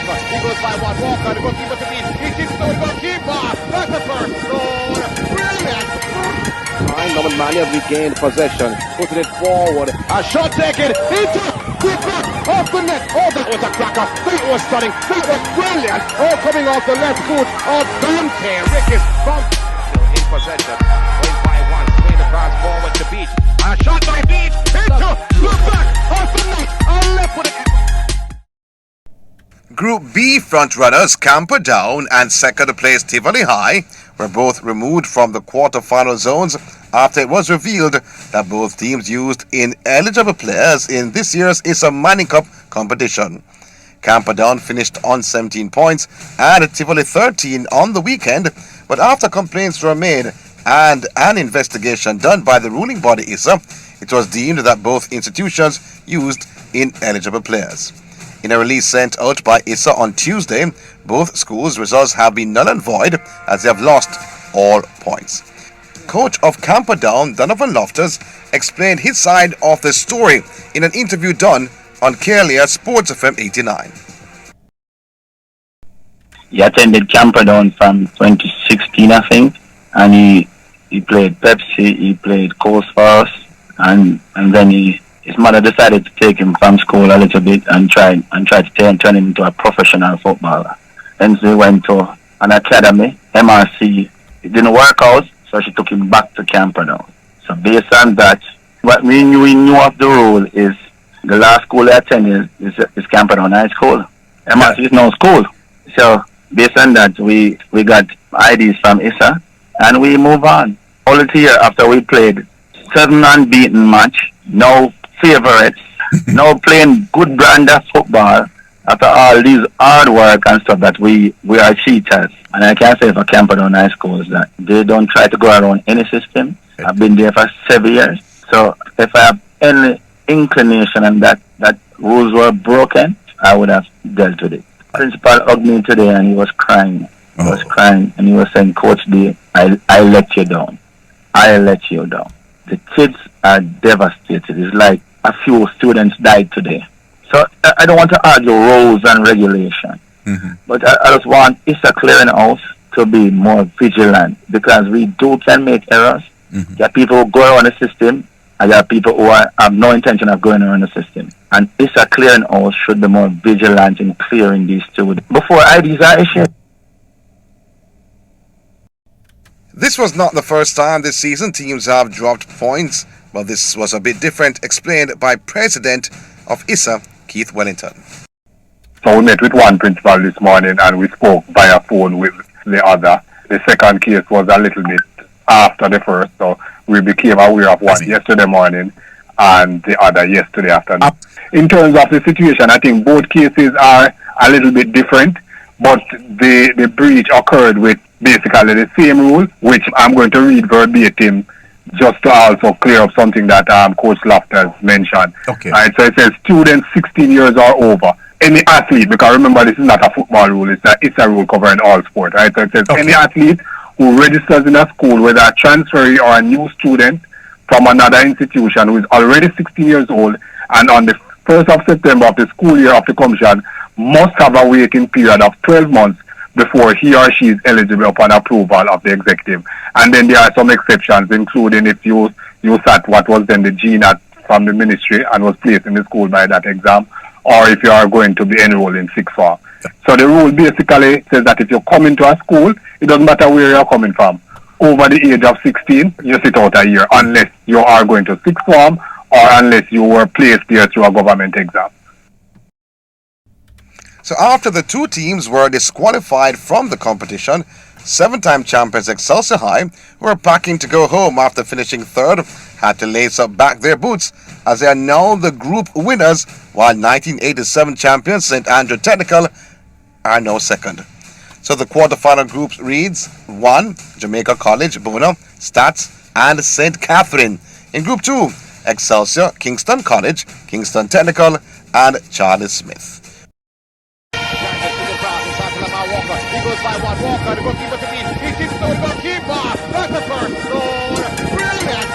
Walker. He goes by one. Walker, the goalkeeper to beat. He keeps the goalkeeper. That's the first goal. Brilliant. Norman Mania regained possession, putting it forward. A shot taken into the back of the net. Oh, that was a cracker. That was stunning. That was brilliant. Oh, coming off the left foot of Dante Ricketts from in possession. Going by one, swing the pass forward to Beach. A shot by Beach into the back of the net. A left foot. Group B frontrunners Camperdown and second place Tivoli High were both removed from the quarter-final zones after it was revealed that both teams used ineligible players in this year's ISSA Manning Cup competition. Camperdown finished on 17 points and Tivoli 13 on the weekend, but after complaints were made and an investigation done by the ruling body ISSA, it was deemed that both institutions used ineligible players. In a release sent out by ISSA on Tuesday, both schools' results have been null and void as they have lost all points. Coach of Camperdown, Donavon Lofters, explained his side of the story in an interview done on Kalia Sports FM 89. He attended Camperdown from 2016, I think, and he played Pepsi, he played Coast for us, and then his mother decided to take him from school a little bit and try to turn him into a professional footballer. Then he went to an academy, MRC. It didn't work out, so she took him back to Camperdown. So based on that, what we knew of the rule is the last school he attended is Camperdown High School. MRC is no school. So based on that, we got IDs from ISSA and we move on. All the year after we played 7 unbeaten match, no favorites, no playing good brand of football. After all these hard work and stuff that we are cheaters. And I can say for Camperdown High School is that they don't try to go around any system. I've been there for 7 years. So if I have any inclination and that rules were broken, I would have dealt with it. Principal hugged me today and he was crying. He was crying and he was saying, Coach D, I let you down. I let you down. The kids are devastated. It's like a few students died today. So I don't want to argue rules and regulation, but I just want ISSA Clearinghouse to be more vigilant because we can make errors. There are people who go around the system and there are people who have no intention of going around the system. And ISSA Clearinghouse should be more vigilant in clearing these students before IDs are issued. This was not the first time this season teams have dropped points, but this was a bit different, explained by President of ISSA, Keith Wellington. So we met with one principal this morning and we spoke via phone with the other. The second case was a little bit after the first, so we became aware of one yesterday morning and the other yesterday afternoon. In terms of the situation, I think both cases are a little bit different, but the breach occurred with basically the same rule, which I'm going to read verbatim just to also clear up something that Coach Lofters mentioned. Okay. Right, so it says students 16 years or over, any athlete, because remember this is not a football rule, it's a rule covering all sport, right? So it says any athlete who registers in a school, whether a transferee or a new student from another institution who is already 16 years old and on the 1st of September of the school year of the commission must have a waiting period of 12 months before he or she is eligible upon approval of the executive. And then there are some exceptions, including if you sat what was then the GNAT from the ministry and was placed in the school by that exam, or if you are going to be enrolled in sixth form. So the rule basically says that if you come into a school, it doesn't matter where you're coming from. Over the age of 16, you sit out a year unless you are going to sixth form or unless you were placed there through a government exam. So after the two teams were disqualified from the competition, 7-time champions Excelsior High, who were packing to go home after finishing third, had to lace up back their boots as they are now the group winners, while 1987 champions St. Andrew Technical are now second. So the quarterfinal group reads 1. Jamaica College, Bona, Stats and St. Catherine. In Group 2, Excelsior, Kingston College, Kingston Technical and Charles Smith. He goes by one. Walker, the goalkeeper to beat. He keeps the goalkeeper. That's the first goal. Brilliant.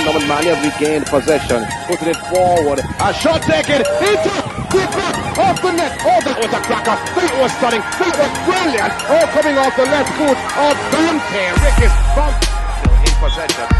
Norman Mania regained possession, putting it forward. A shot taken into the back of the net. Oh, that was a striker. That was stunning. That was brilliant. All coming off the left foot of Dante. Rick is in possession.